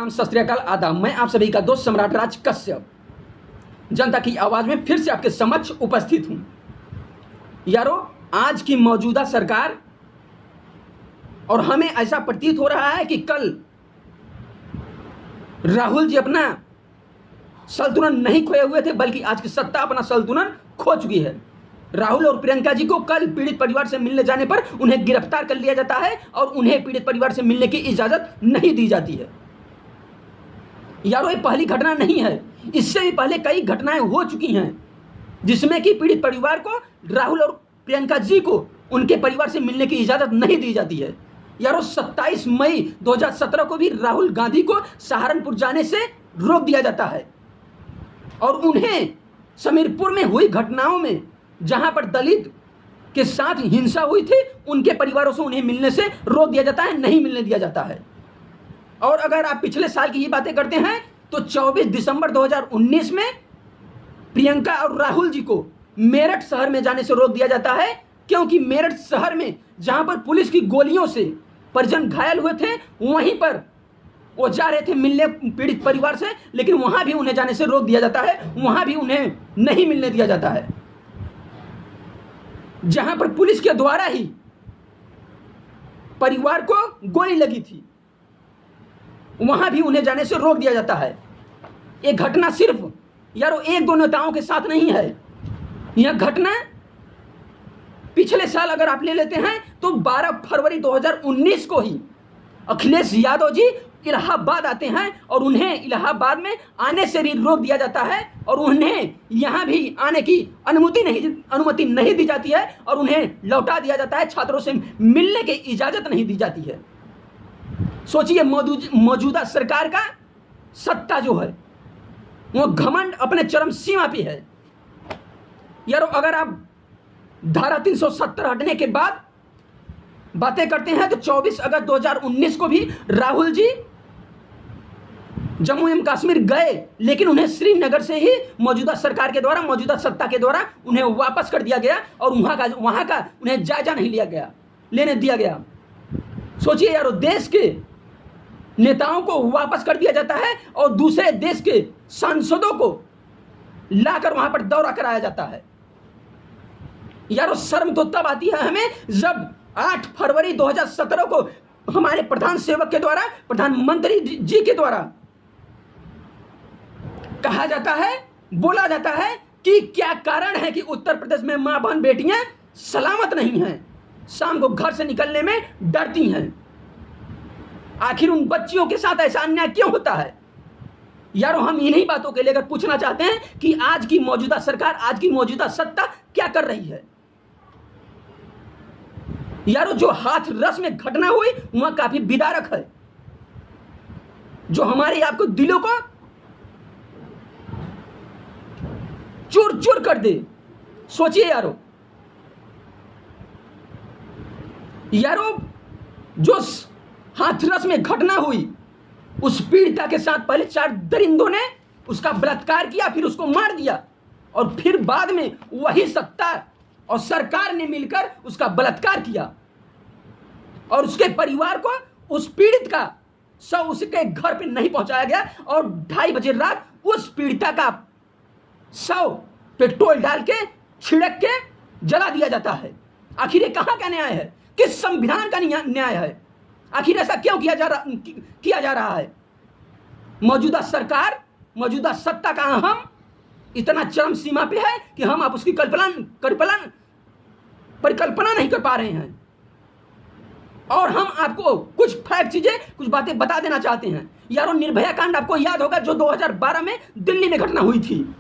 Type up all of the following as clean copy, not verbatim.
प्रणाम, सत श्री अकाल, आदाब। मैं आप सभी का दोस्त सम्राट राज कश्यप जनता की आवाज में फिर से आपके समक्ष उपस्थित हूं। यारो, आज की मौजूदा सरकार और हमें ऐसा प्रतीत हो रहा है कि कल राहुल जी अपना संतुलन नहीं खोए हुए थे, बल्कि आज की सत्ता अपना संतुलन खो चुकी है। राहुल और प्रियंका जी को कल पीड़ित परिवार से मिलने जाने पर उन्हें गिरफ्तार कर लिया जाता है और उन्हें पीड़ित परिवार से मिलने की इजाजत नहीं दी जाती है। यारो, ये पहली घटना नहीं है, इससे भी पहले कई घटनाएं हो चुकी हैं जिसमें कि पीड़ित परिवार को राहुल और प्रियंका जी को उनके परिवार से मिलने की इजाजत नहीं दी जाती है। यारो, 27 मई 2017 को भी राहुल गांधी को सहारनपुर जाने से रोक दिया जाता है और उन्हें समीरपुर में हुई घटनाओं में जहां पर दलित के साथ हिंसा हुई थी उनके परिवारों से उन्हें मिलने से रोक दिया जाता है, नहीं मिलने दिया जाता है। और अगर आप पिछले साल की ये बातें करते हैं तो 24 दिसंबर 2019 में प्रियंका और राहुल जी को मेरठ शहर में जाने से रोक दिया जाता है, क्योंकि मेरठ शहर में जहां पर पुलिस की गोलियों से परिजन घायल हुए थे वहीं पर वो जा रहे थे मिलने पीड़ित परिवार से, लेकिन वहां भी उन्हें जाने से रोक दिया जाता है, वहां भी उन्हें नहीं मिलने दिया जाता है। जहां पर पुलिस के द्वारा ही परिवार को गोली लगी थी वहां भी उन्हें जाने से रोक दिया जाता है। यह घटना सिर्फ यारो एक दो नेताओं के साथ नहीं है, यह घटना पिछले साल अगर आप ले लेते हैं तो 12 फरवरी 2019 को ही अखिलेश यादव जी इलाहाबाद आते हैं और उन्हें इलाहाबाद में आने से भी रोक दिया जाता है और उन्हें यहां भी आने की अनुमति नहीं दी जाती है और उन्हें लौटा दिया जाता है, छात्रों से मिलने की इजाजत नहीं दी जाती है। सोचिए, मौजूदा सरकार का सत्ता जो है वो घमंड अपने चरम सीमा पे है। यारो, अगर आप धारा 370 हटने के बाद बातें करते हैं तो 24 अगस्त 2019 को भी राहुल जी जम्मू एवं कश्मीर गए, लेकिन उन्हें श्रीनगर से ही मौजूदा सरकार के द्वारा, मौजूदा सत्ता के द्वारा उन्हें वापस कर दिया गया और वहां का उन्हें जायजा नहीं लेने दिया गया। सोचिए यारो, देश के नेताओं को वापस कर दिया जाता है और दूसरे देश के सांसदों को लाकर वहां पर दौरा कराया जाता है। यारो, शर्म तो तब आती है हमें जब 8 फरवरी 2017 को हमारे प्रधान सेवक के द्वारा, प्रधानमंत्री जी के द्वारा कहा जाता है, बोला जाता है कि क्या कारण है कि उत्तर प्रदेश में मां बहन बेटियां सलामत नहीं हैं, शाम को घर से निकलने में डरती हैं। आखिर उन बच्चियों के साथ ऐसा अन्याय क्यों होता है? यारो, हम इन्हीं बातों के लेकर पूछना चाहते हैं कि आज की मौजूदा सरकार, आज की मौजूदा सत्ता क्या कर रही है। यारो, जो हाथरस में घटना हुई वह काफी विदारक है, जो हमारे आपको दिलों को चूर चूर कर दे। सोचिए यारो, जो हाथरस में घटना हुई उस पीड़िता के साथ पहले 4 दरिंदों ने उसका बलात्कार किया, फिर उसको मार दिया और फिर बाद में वही सत्ता और सरकार ने मिलकर उसका बलात्कार किया और उसके परिवार को, उस पीड़ित का शव उसके घर पे नहीं पहुंचाया गया और 2:30 बजे रात उस पीड़िता का शव पेट्रोल डाल के छिड़क के जला दिया जाता है। आखिर ये कहां का न्याय है? किस संविधान का न्याय है? आखिर ऐसा क्यों किया जा रहा है? मौजूदा सरकार, मौजूदा सत्ता का हम इतना चरम सीमा पे है कि हम आप उसकी परिकल्पना नहीं कर पा रहे हैं। और हम आपको कुछ फैक्ट चीजें, कुछ बातें बता देना चाहते हैं। यारो, निर्भया कांड आपको याद होगा जो 2012 में दिल्ली में घटना हुई थी।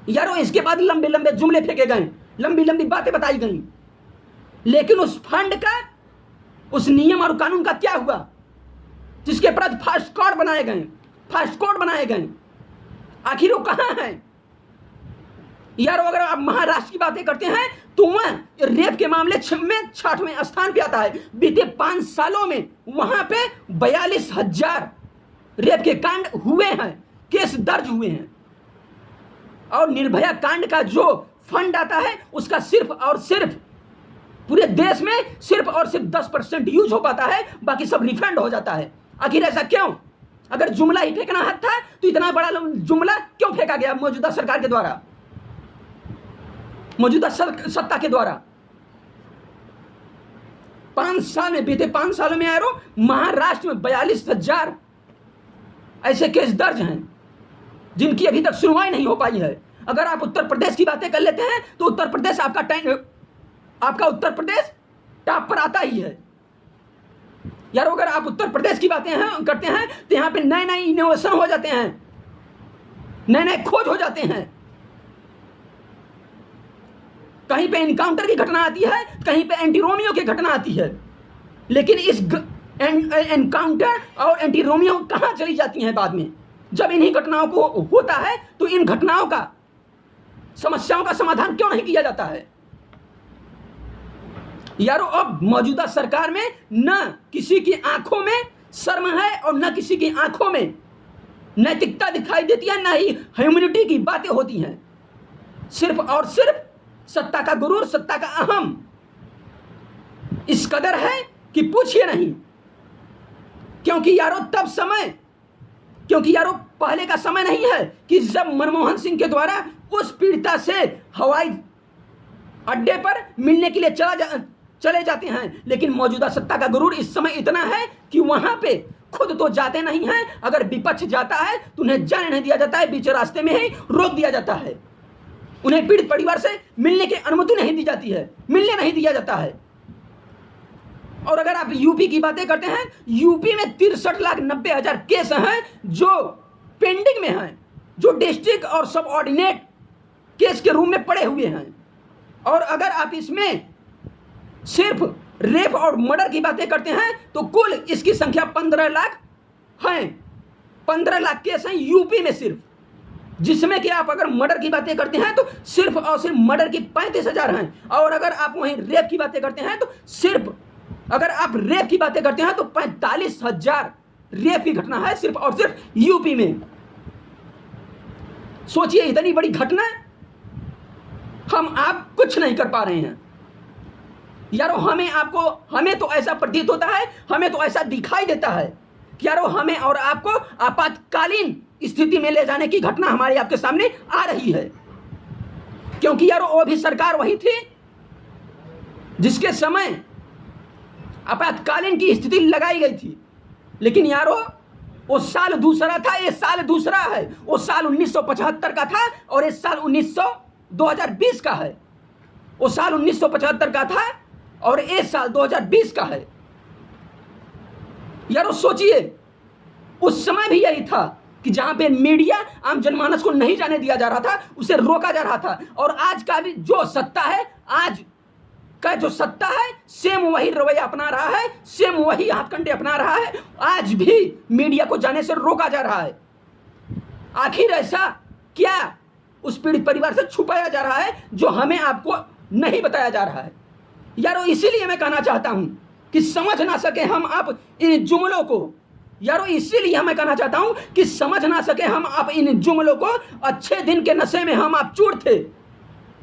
यारो, इसके बाद लंबे लंबे जुमले फेंके गए, लंबी लंबी बातें बताई गई, लेकिन उस फंड का, उस नियम और कानून का क्या हुआ जिसके प्रति फास्ट कोड बनाए गए? आखिर वो कहां है? यारो, अगर आप महाराष्ट्र की बातें करते हैं तो वह रेप के मामले में 6वें स्थान पे आता है। बीते 5 सालों में वहां पे 42,000 रेप के कांड हुए हैं, केस दर्ज हुए हैं और निर्भया कांड का जो फंड आता है उसका सिर्फ और सिर्फ पूरे देश में सिर्फ और सिर्फ 10% यूज हो पाता है, बाकी सब रिफंड हो जाता है। आखिर ऐसा क्यों? अगर जुमला ही फेंकना हक था तो इतना बड़ा जुमला क्यों फेंका गया मौजूदा सरकार के द्वारा, मौजूदा सत्ता के द्वारा? 5 साल में, बीते 5 सालों में यारो महाराष्ट्र में 42,000 ऐसे केस दर्ज हैं जिनकी अभी तक सुनवाई नहीं हो पाई है। अगर आप उत्तर प्रदेश की बातें कर लेते हैं तो उत्तर प्रदेश आपका उत्तर प्रदेश टॉप पर आता ही है यारो। अगर आप उत्तर प्रदेश की बातें करते हैं तो यहां पे नए नए इनोवेशन हो जाते हैं, नए नए खोज हो जाते हैं। कहीं पे एनकाउंटर की घटना आती है, कहीं पे एंटी रोमियो की घटना आती है, लेकिन इस एनकाउंटर और एंटी रोमियो कहां चली जाती हैं बाद में? जब इन्हीं घटनाओं को होता है तो इन घटनाओं का, समस्याओं का समाधान क्यों नहीं किया जाता है यारो? अब मौजूदा सरकार में न किसी की आंखों में शर्म है और न किसी की आंखों में नैतिकता दिखाई देती है, न ही ह्यूमैनिटी की बातें होती हैं। सिर्फ और सिर्फ सत्ता का गुरूर, सत्ता का अहम इस कदर है कि पूछिए नहीं। क्योंकि यारो पहले का समय नहीं है कि जब मनमोहन सिंह के द्वारा उस पीड़िता से हवाई अड्डे पर मिलने के लिए चले जाते हैं, लेकिन मौजूदा सत्ता का गुरूर इस समय इतना है कि वहां पे खुद तो जाते नहीं हैं। अगर विपक्ष जाता है तो उन्हें जाने नहीं दिया जाता है, बीच रास्ते में ही रोक दिया जाता है। उन्हें पीड़ित परिवार से मिलने की अनुमति नहीं दी जाती है, मिलने नहीं दिया जाता है। और अगर आप यूपी की बातें करते हैं, यूपी में 63,90,000 केस हैं जो पेंडिंग में हैं, जो डिस्ट्रिक्ट और सब ऑर्डिनेट केस के रूप में पड़े हुए हैं। और अगर आप इसमें सिर्फ रेप और मर्डर की बातें करते हैं तो कुल इसकी संख्या 15 लाख हैं। 15 लाख केस हैं यूपी में सिर्फ, जिसमें कि आप अगर मर्डर की बातें करते हैं तो सिर्फ और सिर्फ मर्डर की 35,000 हैं। और अगर आप वहीं रेप की बातें करते हैं तो अगर आप रेप की बातें करते हैं तो 45,000 रेप की घटना है सिर्फ और सिर्फ यूपी में। सोचिए, इतनी बड़ी घटना हम आप कुछ नहीं कर पा रहे हैं यारो। हमें तो ऐसा प्रतीत होता है, हमें तो ऐसा दिखाई देता है कि यारो हमें और आपको आपातकालीन स्थिति में ले जाने की घटना हमारे आपके सामने आ रही है। क्योंकि यारो वो भी सरकार वही थी जिसके समय आपातकालीन की स्थिति लगाई गई थी, लेकिन यारो वो साल दूसरा था, ये साल दूसरा है। वो साल 1975 का था और ये साल 2020 का है। वो साल 1975 का था और ये साल 2020 का है यारो। सोचिए, उस समय भी यही था कि जहां पे मीडिया आम जनमानस को नहीं जाने दिया जा रहा था, उसे रोका जा रहा था। और आज का भी जो सत्ता है, आज का जो सत्ता है, सेम वही रवैया अपना रहा है, सेम वही हाथकंडे अपना रहा है। आज भी मीडिया को जाने से रोका जा रहा है। आखिर ऐसा क्या उस पीड़ित परिवार से छुपाया जा रहा है जो हमें आपको नहीं बताया जा रहा है यारो? इसीलिए मैं कहना चाहता हूं कि समझ ना सके हम आप इन जुमलों को यारो, इसीलिए मैं कहना चाहता हूं कि समझ ना सके हम आप इन जुमलों को। अच्छे दिन के नशे में हम आप चूर थे,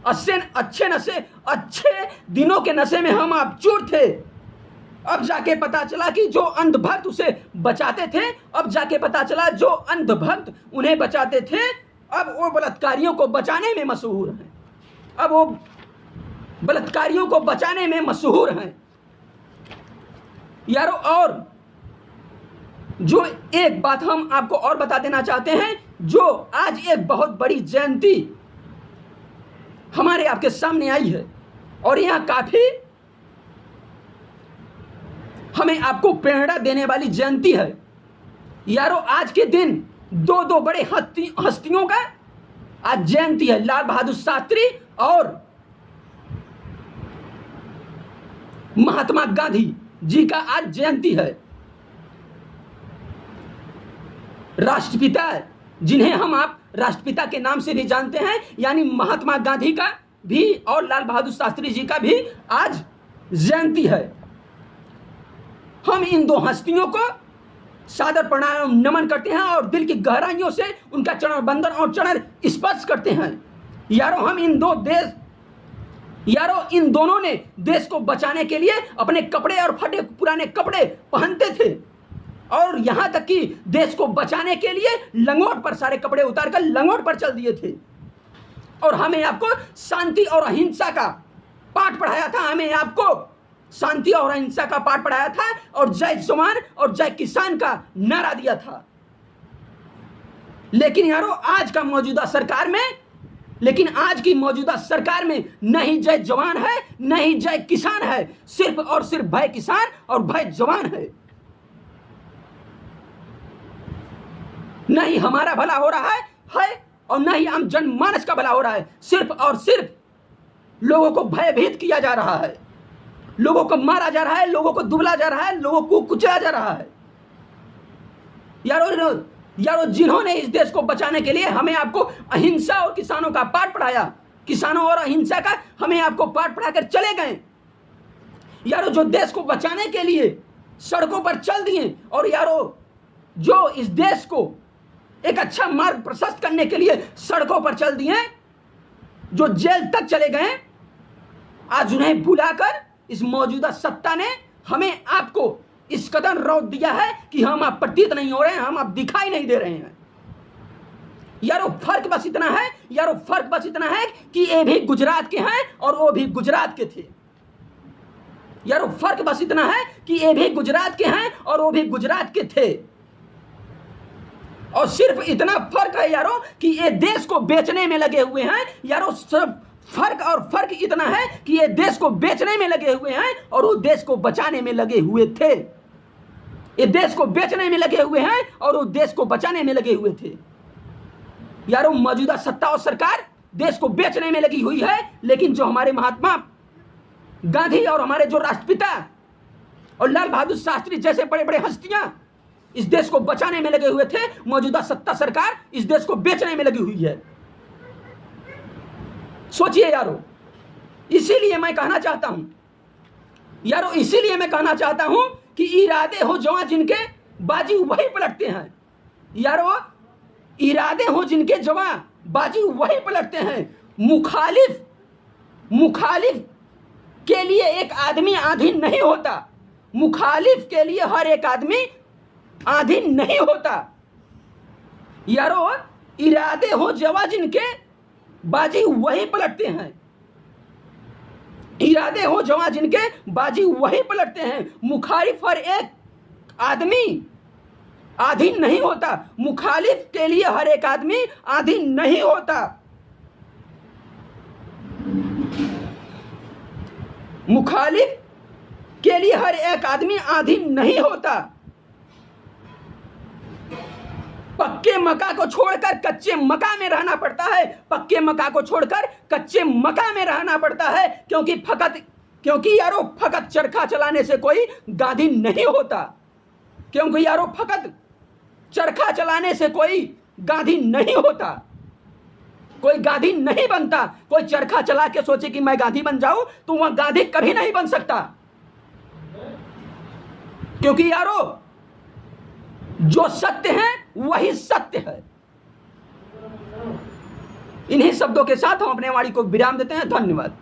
अच्छे दिनों के नशे में हम आप चूर थे। अब जाके पता चला कि जो अंधभक्त उसे बचाते थे, अब जाके पता चला जो अंधभक्त उन्हें बचाते थे, अब वो बलात्कारियों को बचाने में मशहूर हैं। अब वो बलात्कारियों को बचाने में मशहूर हैं यारो। और जो एक बात हम आपको और बता देना चाहते हैं, जो आज एक बहुत बड़ी जयंती हमारे आपके सामने आई है और यह काफी हमें आपको प्रेरणा देने वाली जयंती है यारो। आज के दिन दो बड़े हस्तियों का आज जयंती है। लाल बहादुर शास्त्री और महात्मा गांधी जी का आज जयंती है। राष्ट्रपिता, जिन्हें हम आप राष्ट्रपिता के नाम से भी जानते हैं, यानी महात्मा गांधी का भी और लाल बहादुर शास्त्री जी का भी आज जयंती है। हम इन दो हस्तियों को सादर प्रणाम नमन करते हैं और दिल की गहराइयों से उनका चरण बंदन और चरण स्पर्श करते हैं यारो। हम इन दोनों ने देश को बचाने के लिए अपने कपड़े और फटे पुराने कपड़े पहनते थे और यहां तक कि देश को बचाने के लिए लंगोट पर सारे कपड़े उतारकर लंगोट पर चल दिए थे। और हमें आपको शांति और अहिंसा का पाठ पढ़ाया था, हमें आपको शांति और अहिंसा का पाठ पढ़ाया था और जय जवान और जय किसान का नारा दिया था। लेकिन यारो आज की मौजूदा सरकार में न ही जय जवान है न ही जय किसान है, सिर्फ और सिर्फ भय किसान और भय जवान है। न ही हमारा भला हो रहा है और न ही आम जनमानस का भला हो रहा है। सिर्फ और सिर्फ लोगों को भयभीत किया जा रहा है, लोगों को मारा जा रहा है, लोगों को दुबला जा रहा है, लोगों को कुचला जा रहा है। यारो जिन्होंने इस देश को बचाने के लिए हमें आपको अहिंसा और किसानों का पाठ पढ़ाया, किसानों और अहिंसा का हमें आपको पाठ पढ़ाकर चले गए। यारो जो देश को बचाने के लिए सड़कों पर चल दिए और यारो जो इस देश को एक अच्छा मार्ग प्रशस्त करने के लिए सड़कों पर चल दिए, जो जेल तक चले गए, आज उन्हें बुलाकर इस मौजूदा सत्ता ने हमें आपको इस कदर रौंद दिया है कि हम आप प्रतीत नहीं हो रहे हैं, हम आप दिखाई नहीं दे रहे हैं। यारो फर्क बस इतना है कि ये भी गुजरात के हैं और वो भी गुजरात के थे। यारो फर्क बस इतना है कि ये भी गुजरात के हैं और वो भी गुजरात के थे। और सिर्फ इतना फर्क है यारो कि ये देश को बेचने में लगे हुए हैं। यारो सिर्फ फर्क इतना है कि ये देश को बेचने में लगे हुए हैं और वो देश को बचाने में लगे हुए थे। ये देश को बेचने में लगे हुए हैं और वो देश को बचाने में लगे हुए थे। यारो मौजूदा सत्ता और सरकार देश को बेचने में लगी हुई है, लेकिन जो हमारे महात्मा गांधी और हमारे जो राष्ट्रपिता और लाल बहादुर शास्त्री जैसे बड़े बड़े हस्तियां इस देश को बचाने में लगे हुए थे, मौजूदा सत्ता सरकार इस देश को बेचने में लगी हुई है। सोचिए यारो, इसीलिए मैं कहना चाहता हूं कि इरादे हो जवां जिनके बाजी वही पलटते हैं। यारो इरादे हो जिनके जवां बाजी वही पलटते हैं। मुखालिफ के लिए एक आदमी आधीन नहीं होता, मुखालिफ के लिए हर एक आदमी आधीन नहीं होता। यारो इरादे हो जवां जिनके बाजी वही पलटते हैं, इरादे हो जवां जिनके बाजी वही पलटते हैं। मुखालिफ हर एक आदमी आधीन नहीं होता, मुखालिफ के लिए हर एक आदमी आधीन नहीं होता। मुखालिफ के लिए हर एक आदमी आधीन नहीं होता। पक्के मका को छोड़कर कच्चे मका में रहना पड़ता है, पक्के मका को छोड़कर कच्चे मका में रहना पड़ता है, क्योंकि यारो फकत चरखा चलाने से कोई गांधी नहीं होता, क्योंकि यारो फकत चरखा चलाने से कोई गांधी नहीं होता, कोई गांधी नहीं बनता। कोई चरखा चला के सोचे कि मैं गांधी बन जाऊं तो वह गांधी कभी नहीं बन सकता, क्योंकि यारो जो सत्य है वही सत्य है। इन्हीं शब्दों के साथ हम अपने वाणी को विराम देते हैं। धन्यवाद।